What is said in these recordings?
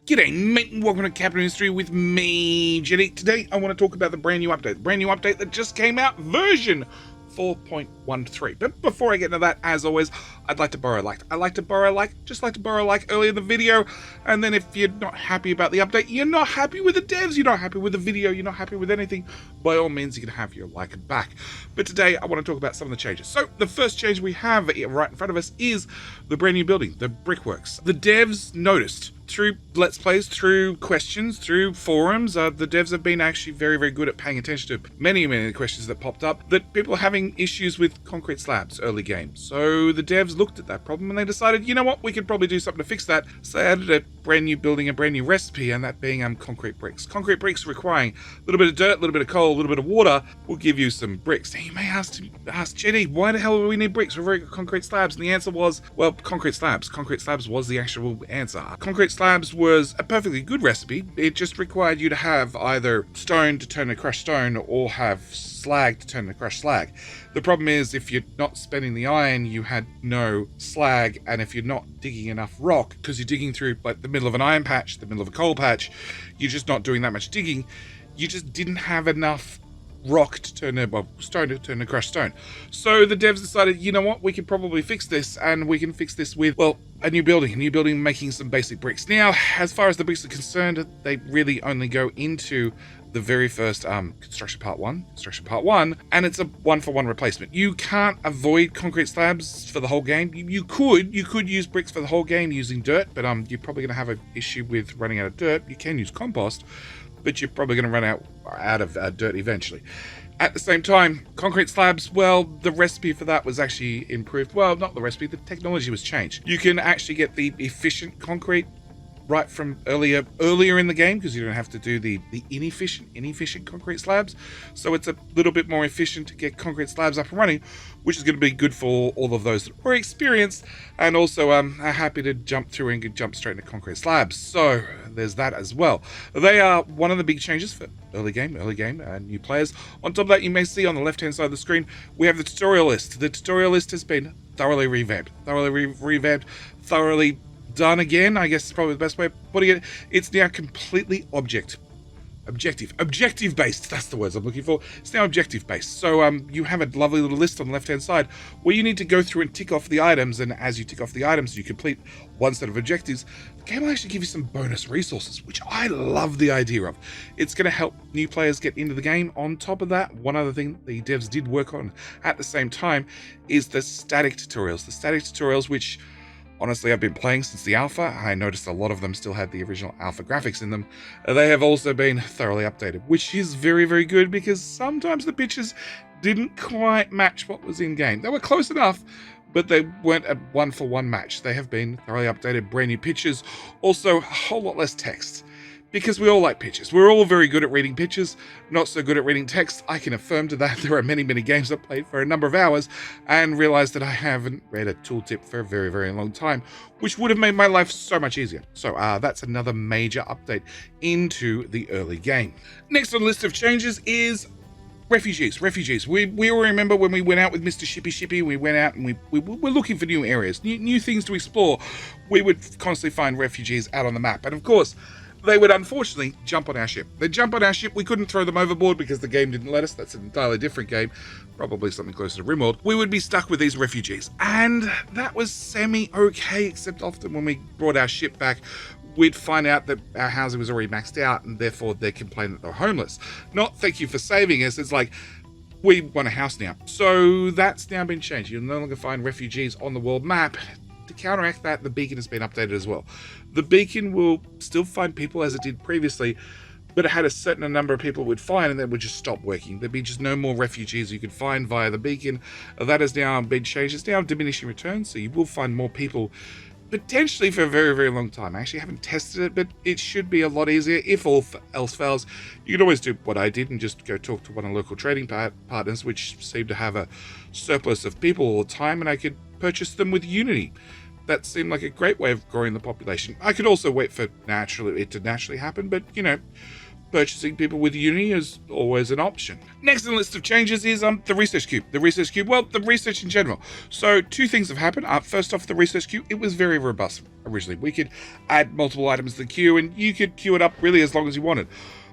G'day mate, and welcome to Capital History with me, Jenny. Today I want to talk about the brand new update that just came out, version 4.13. But before I get into that, as always, I'd like to borrow a like. I like to borrow a like, just like to borrow a like earlier in the video. And then if you're not happy about the update, you're not happy with the devs, you're not happy with the video, you're not happy with anything, by all means you can have your like back. But today I want to talk about some of the changes. So the first change we have right in front of us is the brand new building, the brickworks. The devs noticed through Let's Plays, through questions, through forums, the devs have been actually very, very good at paying attention to many of the questions that popped up, that people are having issues with concrete slabs early game. So the devs looked at that problem and they decided, you know what, we could probably do something to fix that. So they added a brand new building, a brand new recipe, and that being concrete bricks. Concrete bricks requiring a little bit of dirt, a little bit of coal, a little bit of water will give you some bricks. Now you may ask Jenny, why the hell do we need bricks? We've already got concrete slabs. And the answer was, well, concrete slabs. Concrete slabs was the actual answer. Concrete slabs was a perfectly good recipe. It just required you to have either stone to turn to crushed stone or have slag to turn to crushed slag. The problem is, if you're not spending the iron, you had no slag, and if you're not digging enough rock, because you're digging through like the middle of an iron patch, the middle of a coal patch, you're just not doing that much digging, you just didn't have enough rock to turn stone to turn to crushed stone. So the devs decided, you know what, we can probably fix this, and we can fix this with, well, a new building making some basic bricks. Now, as far as the bricks are concerned, they really only go into the very first construction part one, and it's a 1-for-1 replacement. You can't avoid concrete slabs for the whole game. You could use bricks for the whole game using dirt, but you're probably going to have an issue with running out of dirt. You can use compost, but you're probably going to run out of dirt eventually. At the same time, concrete slabs, well, the recipe for that was actually improved. Well, not the recipe, the technology was changed. You can actually get the efficient concrete right from earlier in the game, because you don't have to do the inefficient concrete slabs. So it's a little bit more efficient to get concrete slabs up and running, which is going to be good for all of those that were experienced and also are happy to jump through and jump straight into concrete slabs. So there's that as well. They are one of the big changes for early game, new players. On top of that, you may see on the left hand side of the screen, we have the tutorial list. The tutorial list has been thoroughly revamped, thoroughly done again, I guess is probably the best way of putting it. It's now completely objective based. That's the words I'm looking for. It's now objective based. So you have a lovely little list on the left hand side where you need to go through and tick off the items, and as you tick off the items, you complete one set of objectives. The game will actually give you some bonus resources, which I love the idea of. It's going to help new players get into the game. On top of that, one other thing the devs did work on at the same time is the static tutorials, which honestly, I've been playing since the alpha. I noticed a lot of them still had the original alpha graphics in them. They have also been thoroughly updated, which is very, very good, because sometimes the pictures didn't quite match what was in game. They were close enough, but they weren't a 1-for-1 match. They have been thoroughly updated, brand new pictures, also a whole lot less text. Because we all like pictures. We're all very good at reading pictures, not so good at reading text. I can affirm to that. There are many, many games I've played for a number of hours and realized that I haven't read a tooltip for a very, very long time, which would have made my life so much easier. So that's another major update into the early game. Next on the list of changes is Refugees. We all remember when we went out with Mr. Shippy, we went out and we were looking for new areas, new things to explore. We would constantly find refugees out on the map. And of course, they would unfortunately jump on our ship. They'd jump on our ship. We couldn't throw them overboard because the game didn't let us. That's an entirely different game, probably something closer to RimWorld. We would be stuck with these refugees. And that was semi-okay, except often when we brought our ship back, we'd find out that our housing was already maxed out, and therefore they'd complain that they're homeless. Not thank you for saving us. It's like, we want a house now. So that's now been changed. You'll no longer find refugees on the world map. To counteract that, the beacon has been updated as well. The beacon will still find people as it did previously, but it had a certain number of people it would find and then would just stop working. There'd be just no more refugees you could find via the beacon. That has now been changed. It's now diminishing returns, so you will find more people potentially for a very, very long time. I actually haven't tested it, but it should be a lot easier. If all else fails, you can always do what I did and just go talk to one of the local trading partners, which seem to have a surplus of people all the time, and I could purchase them with Unity. That seemed like a great way of growing the population. I could also wait for it to naturally happen, but you know, purchasing people with Unity is always an option. Next in the list of changes is the research cube. The research cube, well, the research in general. So two things have happened. First off, the research queue, it was very robust originally. We could add multiple items to the queue, and you could queue it up really as long as you wanted.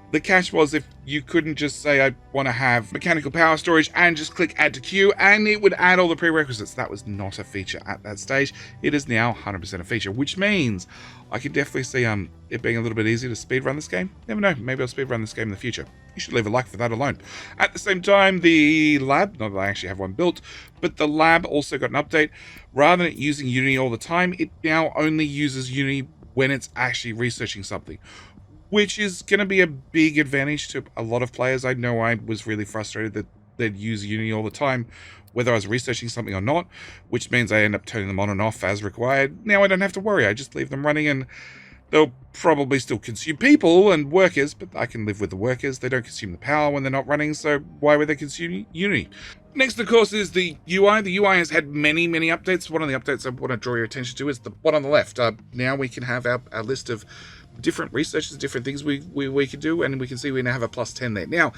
The catch was if you couldn't just say, I want to have mechanical power storage and just click add to queue, and it would add all the prerequisites. That was not a feature at that stage. It is now 100% a feature, which means I could definitely see it being a little bit easier to speedrun this game. Never know, maybe I'll speedrun this game in the future. You should leave a like for that alone. At the same time, the lab, not that I actually have one built, but the lab also got an update. Rather than it using Unity all the time, it now only uses Unity when it's actually researching something, which is going to be a big advantage to a lot of players. I know I was really frustrated that they'd use Unity all the time, whether I was researching something or not, which means I end up turning them on and off as required. Now I don't have to worry. I just leave them running, and they'll probably still consume people and workers, but I can live with the workers. They don't consume the power when they're not running, so why would they consume Unity? Next, of course, is the UI. The UI has had many updates. One of the updates I want to draw your attention to is the one on the left. Now we can have our list of different researches, different things we can do, and we can see we now have a +10 there. Now,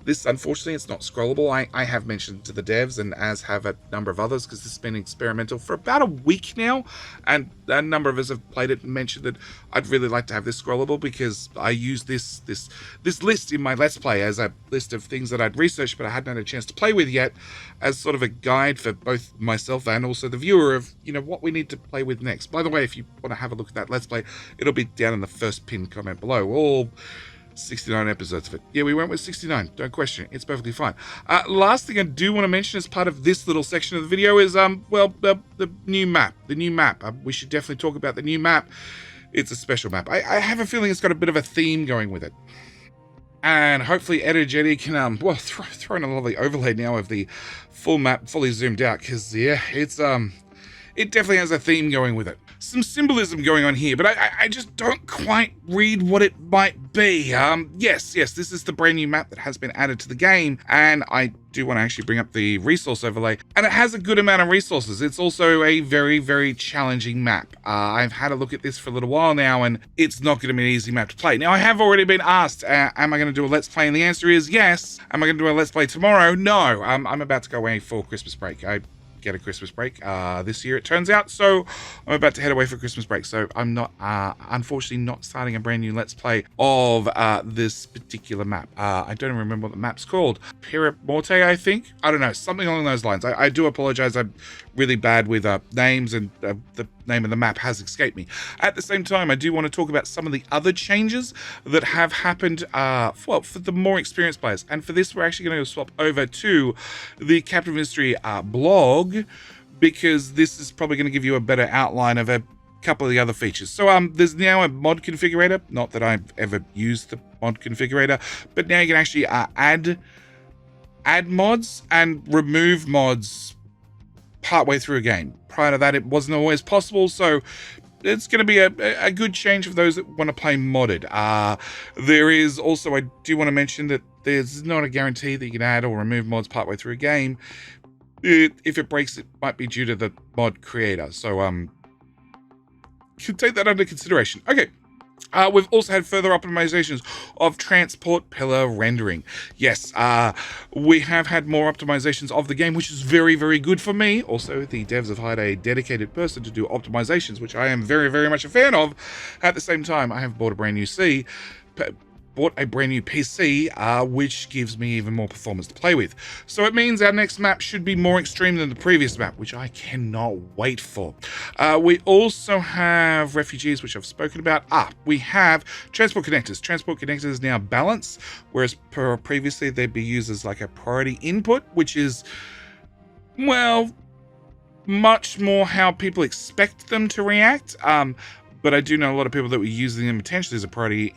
this, unfortunately, it's not scrollable. I have mentioned to the devs, and as have a number of others, because this has been experimental for about a week now, and a number of us have played it and mentioned that I'd really like to have this scrollable, because I use this list in my Let's Play as a list of things that I'd researched but I hadn't had a chance to play with yet, as sort of a guide for both myself and also the viewer of, what we need to play with next. By the way, if you want to have a look at that Let's Play, it'll be down in the first pinned comment below. All 69 episodes of it. Yeah, we went with 69. Don't question it. It's perfectly fine. Last thing I do want to mention as part of this little section of the video is, the new map. The new map. We should definitely talk about the new map. It's a special map. I have a feeling it's got a bit of a theme going with it. And hopefully Energetic can, throw in a lovely overlay now of the full map, fully zoomed out, because, yeah, it's, it definitely has a theme going with it. Some symbolism going on here, but I just don't quite read what it might be. Yes, this is the brand new map that has been added to the game, and I do want to actually bring up the resource overlay, and it has a good amount of resources. It's also a very challenging map. I've had a look at this for a little while now, and it's not going to be an easy map to play. Now, I have already been asked, am I going to do a Let's Play? And the answer is yes. Am I going to do a Let's Play tomorrow? No. I'm about to go away for Christmas break. I get a Christmas break this year, it turns out, so I'm about to head away for Christmas break, so I'm not unfortunately not starting a brand new Let's Play of this particular map. I don't even remember what the map's called. Pira Morte, I think? I don't know, something along those lines. I do apologize, I'm really bad with names, and the name of the map has escaped me. At the same time, I do want to talk about some of the other changes that have happened for the more experienced players, and for this we're actually going to swap over to the Captain Mystery blog, because this is probably going to give you a better outline of a couple of the other features. So there's now a mod configurator. Not that I've ever used the mod configurator, but now you can actually add mods and remove mods partway through a game. Prior to that, it wasn't always possible, so it's going to be a good change for those that want to play modded. There is also, I do want to mention that there's not a guarantee that you can add or remove mods partway through a game. If it breaks, it might be due to the mod creator. So, take that under consideration. Okay. We've also had further optimizations of transport pillar rendering. Yes, we have had more optimizations of the game, which is very good for me. Also, the devs have hired a dedicated person to do optimizations, which I am very much a fan of. At the same time, I have bought a brand new PC, which gives me even more performance to play with. So it means our next map should be more extreme than the previous map, which I cannot wait for. We also have refugees, which I've spoken about. We have transport connectors. Transport connectors now balance, whereas previously they'd be used as like a priority input, which is, well, much more how people expect them to react. But I do know a lot of people that were using them potentially as a priority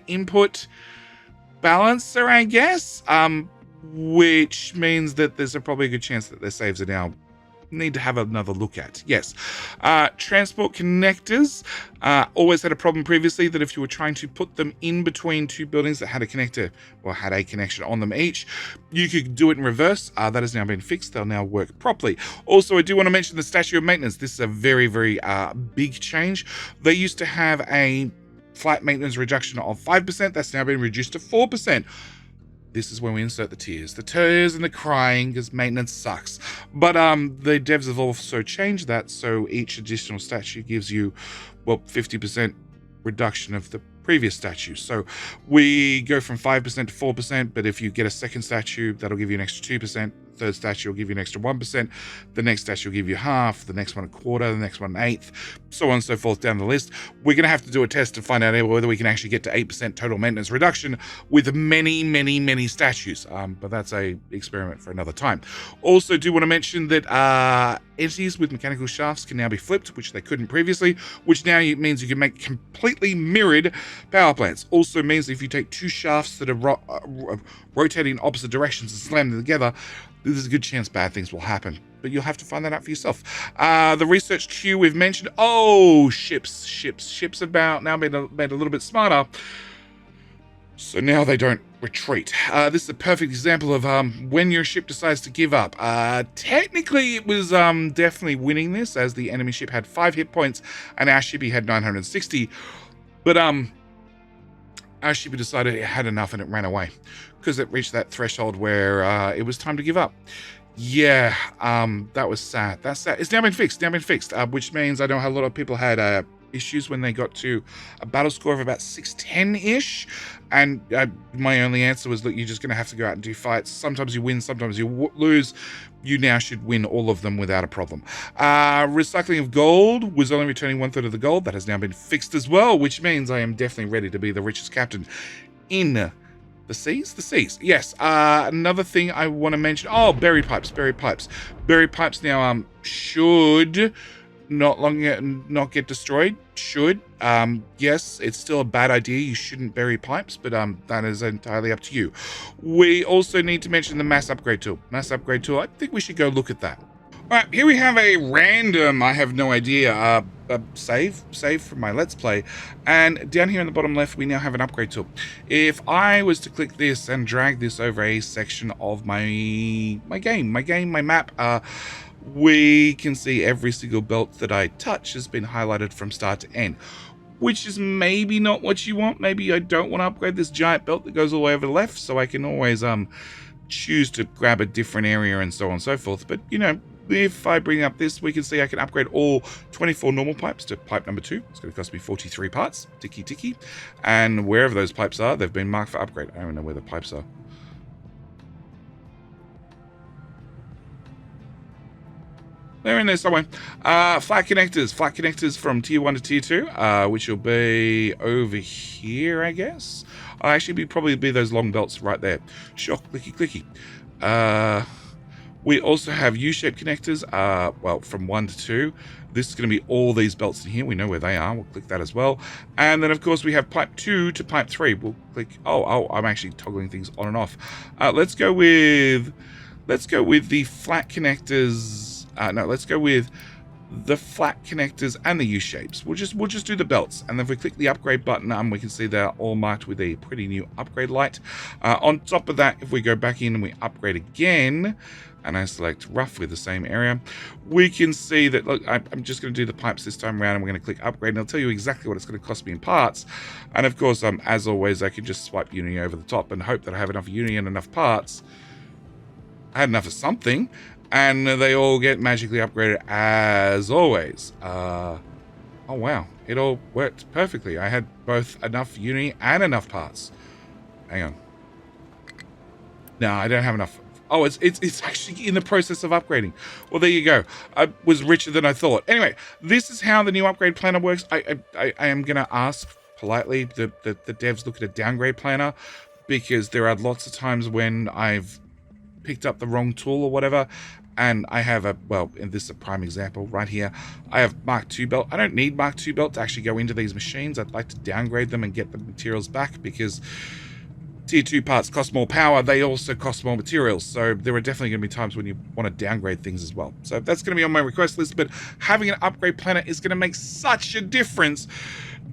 input balancer, I guess, which means that there's probably a good chance that their saves are now need to have another look at. Yes. Transport connectors always had a problem previously that if you were trying to put them in between two buildings that had a connector or had a connection on them each, you could do it in reverse. That has now been fixed. They'll now work properly. Also, I do want to mention the statue of maintenance. This is a very big change. They used to have a flat maintenance reduction of 5%. That's now been reduced to 4%. This is when we insert the tears. The tears and the crying, because maintenance sucks. But the devs have also changed that, so each additional statue gives you, well, 50% reduction of the previous statue. So we go from 5% to 4%, but if you get a second statue, that'll give you an extra 2%. Third statue will give you an extra 1%. The next statue will give you half. The next one a quarter. The next one an eighth. So on and so forth down the list. We're going to have to do a test to find out whether we can actually get to 8% total maintenance reduction with many statues. But that's a experiment for another time. Also do want to mention that entities with mechanical shafts can now be flipped, which they couldn't previously, which now means you can make completely mirrored power plants. Also means if you take two shafts that are rotating in opposite directions and slam them together, there's a good chance bad things will happen, but you'll have to find that out for yourself. The research queue we've mentioned. Oh, ships have now made a little bit smarter, so now they don't retreat. This is a perfect example of when your ship decides to give up. Technically, it was definitely winning this, as the enemy ship had 5 hit points and our shippy had 960. But our shippy decided it had enough and it ran away because it reached that threshold where it was time to give up. Yeah, that was sad. That's sad. It's now been fixed, which means I know a lot of people had issues when they got to a battle score of about 610-ish, and my only answer was, look, you're just going to have to go out and do fights. Sometimes you win, sometimes you lose. You now should win all of them without a problem. Recycling of gold was only returning 1/3 of the gold. That has now been fixed as well, which means I am definitely ready to be the richest captain in the seas. Yes. Another thing I want to mention. Oh, berry pipes. Berry pipes now should not get destroyed. Should. Yes, it's still a bad idea. You shouldn't bury pipes, but that is entirely up to you. We also need to mention the mass upgrade tool. I think we should go look at that. All right, here we have a random, I have no idea, save from my Let's Play. And down here in the bottom left, we now have an upgrade tool. If I was to click this and drag this over a section of my map, we can see every single belt that I touch has been highlighted from start to end, which is maybe not what you want. Maybe I don't want to upgrade this giant belt that goes all the way over the left, so I can always choose to grab a different area and so on and so forth. But, you know, if I bring up this, we can see I can upgrade all 24 normal pipes to pipe number 2. It's going to cost me 43 parts. Ticky. And wherever those pipes are, they've been marked for upgrade. I don't know where the pipes are. They're in there somewhere. Flat connectors from tier 1 to tier 2, which will be over here, I guess. Probably be those long belts right there. Sure, clicky. We also have U-shaped connectors, well, from 1 to 2. This is going to be all these belts in here. We know where they are. We'll click that as well. And then, of course, we have pipe 2 to pipe 3. We'll click... Oh, I'm actually toggling things on and off. Let's go with the flat connectors... let's go with the flat connectors and the U-shapes. We'll just do the belts, and then if we click the upgrade button, we can see they're all marked with a pretty new upgrade light. On top of that, if we go back in and we upgrade again, and I select roughly the same area, we can see that, look, I'm just going to do the pipes this time around, and we're going to click upgrade, and it'll tell you exactly what it's going to cost me in parts. And of course, as always, I can just swipe Unity over the top and hope that I have enough Unity and enough parts. I had enough of something, and they all get magically upgraded as always. Oh wow, it all worked perfectly. I had both enough Unity and enough parts. Hang on. No, I don't have enough. Oh, it's actually in the process of upgrading. Well, there you go. I was richer than I thought. Anyway, this is how the new upgrade planner works. I am going to ask politely the devs look at a downgrade planner, because there are lots of times when I've picked up the wrong tool or whatever, and I have and this is a prime example right here. I have Mark II belt. I don't need Mark II belt to actually go into these machines. I'd like to downgrade them and get the materials back, because tier 2 parts cost more power. They also cost more materials. So there are definitely going to be times when you want to downgrade things as well. So that's going to be on my request list, but having an upgrade planner is going to make such a difference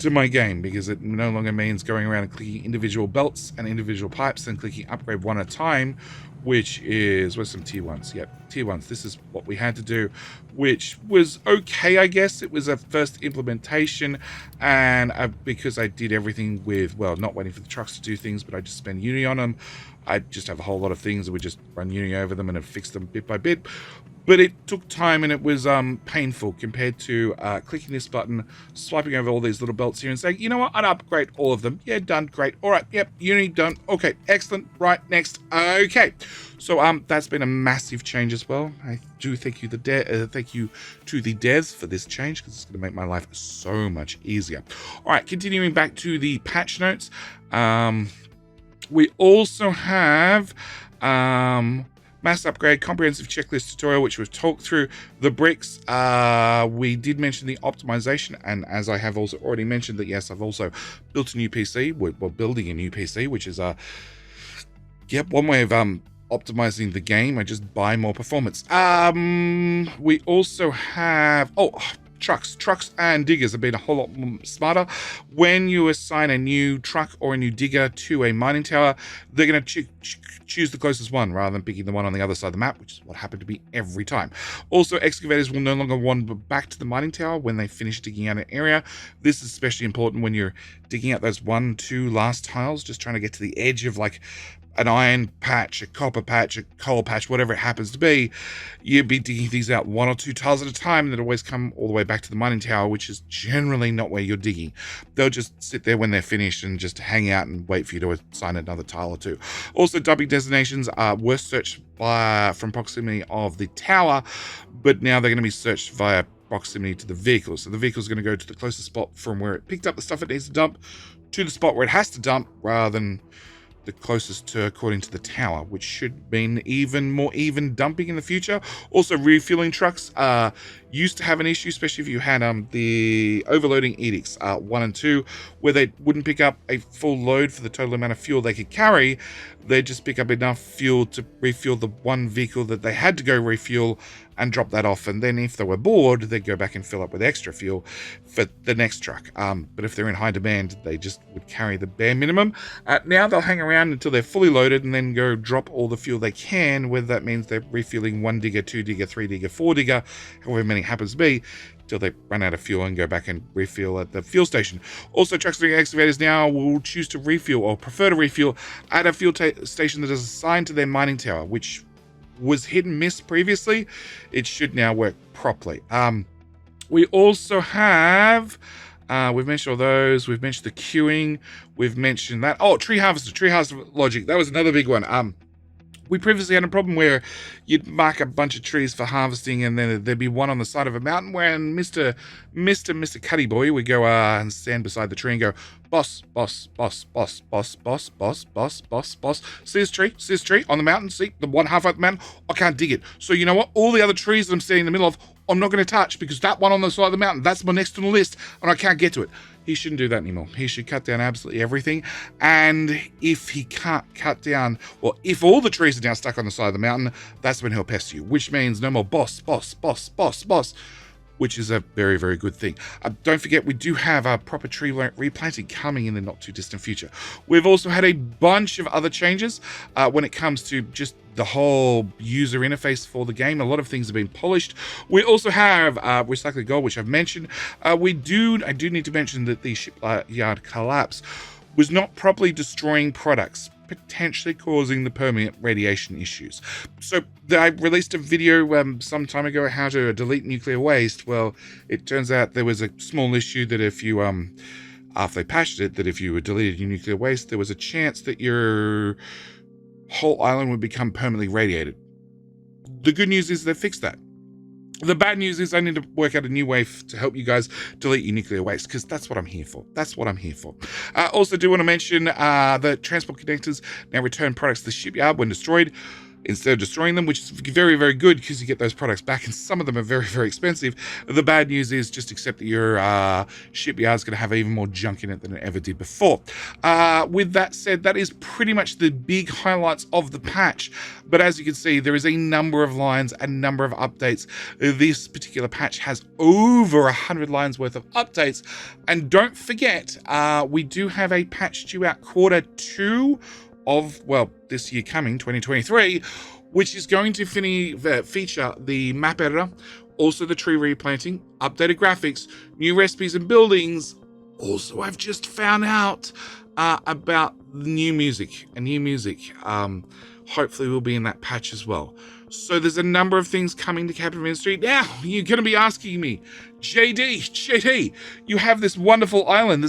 to my game, because it no longer means going around and clicking individual belts and individual pipes and clicking upgrade one at a time, which is, what's some tier 1s? Yep, tier 1s. This is what we had to do, which was okay, I guess. It was a first implementation, and because I did everything with, well, not waiting for the trucks to do things, but I just spend Uni on them. I just have a whole lot of things that would just run Uni over them and have fixed them bit by bit. But it took time and it was painful compared to clicking this button, swiping over all these little belts here and saying, you know what, I'd upgrade all of them. Yeah, done, great. All right, yep, Uni done. Okay, excellent. Right, next. Okay. So that's been a massive change as well. I do thank you to the devs for this change, because it's going to make my life so much easier. All right, continuing back to the patch notes. We also have mass upgrade, comprehensive checklist tutorial, which we've talked through. The bricks, we did mention the optimization, and as I have also already mentioned that, yes, I've also built a new PC. We're building a new PC, which is one way of optimizing the game. I just buy more performance. We also have trucks and diggers have been a whole lot smarter. When you assign a new truck or a new digger to a mining tower, they're going to choose the closest one rather than picking the one on the other side of the map, which is what happened to be every time. Also, excavators will no longer wander back to the mining tower when they finish digging out an area. This is especially important when you're digging out those 1-2 last tiles, just trying to get to the edge of like an iron patch, a copper patch, a coal patch, whatever it happens to be. You'd be digging these out 1 or 2 tiles at a time, and they'd always come all the way back to the mining tower, which is generally not where you're digging. They'll just sit there when they're finished and just hang out and wait for you to assign another tile or 2. Also, dumping designations were searched from proximity of the tower, but now they're going to be searched via proximity to the vehicle. So the vehicle's going to go to the closest spot from where it picked up the stuff it needs to dump to the spot where it has to dump, rather than the closest to according to the tower, which should mean even more even dumping in the future. Also, refueling trucks used to have an issue, especially if you had the overloading edicts 1 and 2, where they wouldn't pick up a full load for the total amount of fuel they could carry. They'd just pick up enough fuel to refuel the one vehicle that they had to go refuel and drop that off, and then if they were bored, they'd go back and fill up with extra fuel for the next truck. But if they're in high demand, they just would carry the bare minimum. Now they'll hang around until they're fully loaded and then go drop all the fuel they can, whether that means they're refueling 1 digger, 2 digger, 3 digger, 4 digger, however many happens to be, till they run out of fuel and go back and refuel at the fuel station. Also, trucks and excavators now will choose to refuel or prefer to refuel at a fuel station that is assigned to their mining tower, which was hit and miss previously. It should now work properly. We also have, we've mentioned all those. We've mentioned the queuing. We've mentioned that. Oh, tree harvester logic. That was another big one. We previously had a problem where you'd mark a bunch of trees for harvesting, and then there'd be one on the side of a mountain where Mr. Cuddy Boy would go and stand beside the tree and go, boss. See this tree on the mountain? See the one half up the mountain? I can't dig it. So you know what? All the other trees that I'm standing in the middle of, I'm not going to touch, because that one on the side of the mountain, that's my next on the list, and I can't get to it. He shouldn't do that anymore. He should cut down absolutely everything. And if he can't cut down, well, if all the trees are now stuck on the side of the mountain, that's when he'll pest you, which means no more boss, which is a very, very good thing. Don't forget, we do have a proper tree replanting coming in the not too distant future. We've also had a bunch of other changes when it comes to just the whole user interface for the game. A lot of things have been polished. We also have recycling gold, which I've mentioned. I do need to mention that the shipyard collapse was not properly destroying products, potentially causing the permanent radiation issues. So I released a video some time ago how to delete nuclear waste. Well, it turns out there was a small issue that if you after they patched it, that if you deleted your nuclear waste, there was a chance that your whole island would become permanently radiated. The good news is they fixed that. The bad news is I need to work out a new way to help you guys delete your nuclear waste, because that's what I'm here for. Also do want to mention the transport connectors now return products to the shipyard when destroyed. instead of destroying them, which is very, very good because you get those products back, and some of them are very, very expensive. The bad news is just accept that your shipyard's going to have even more junk in it than it ever did before. With that said, that is pretty much the big highlights of the patch. But as you can see, there is a number of lines, a number of updates. This particular patch has over 100 lines worth of updates. And don't forget, we do have a patch due out Q2 of, well, this year coming, 2023, which is going to feature the map editor, also the tree replanting, updated graphics, new recipes and buildings. Also, I've just found out about new music, hopefully will be in that patch as well. So there's a number of things coming to Capital Ministry. Now, you're going to be asking me, JD, you have this wonderful island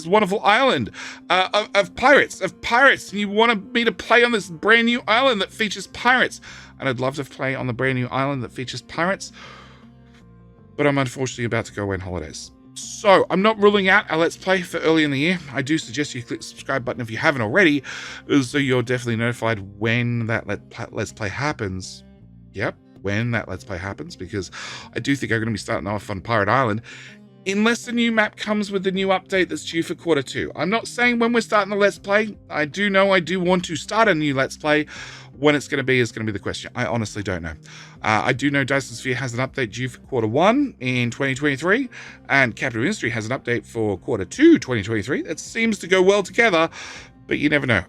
of pirates, and you want me to play on this brand new island that features pirates. And I'd love to play on the brand new island that features pirates, but I'm unfortunately about to go away on holidays. So I'm not ruling out a Let's Play for early in the year. I do suggest you click the subscribe button if you haven't already, so you're definitely notified when that Let's Play happens. Yep, when that Let's Play happens, because I do think I'm going to be starting off on Pirate Island, unless the new map comes with the new update that's due for Q2. I'm not saying when we're starting the Let's Play. I do know I do want to start a new Let's Play. When it's going to be is going to be the question. I honestly don't know. I do know Dyson Sphere has an update due for Q1 in 2023, and Capital Industry has an update for Q2 2023. That seems to go well together, but you never know.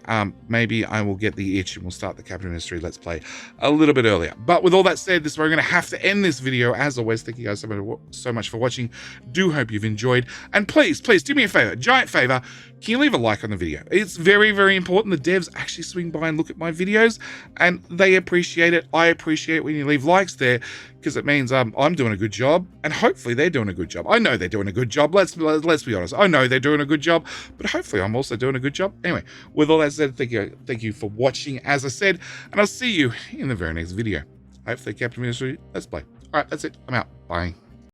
Maybe I will get the itch and we'll start the Capital Industry Let's Play a little bit earlier. But with all that said, this is where I'm going to have to end this video. As always, thank you guys so much for watching. Do hope you've enjoyed. And please do me a favor, giant favor. Can you leave a like on the video? It's very, very important. The devs actually swing by and look at my videos, and they appreciate it. I appreciate it when you leave likes there, because it means I'm doing a good job, and hopefully they're doing a good job. I know they're doing a good job. Let's be honest. I know they're doing a good job, but hopefully I'm also doing a good job. Anyway, with all that said, thank you for watching, as I said, and I'll see you in the very next video. Hopefully, Captain Ministry, Let's Play. All right, that's it. I'm out. Bye.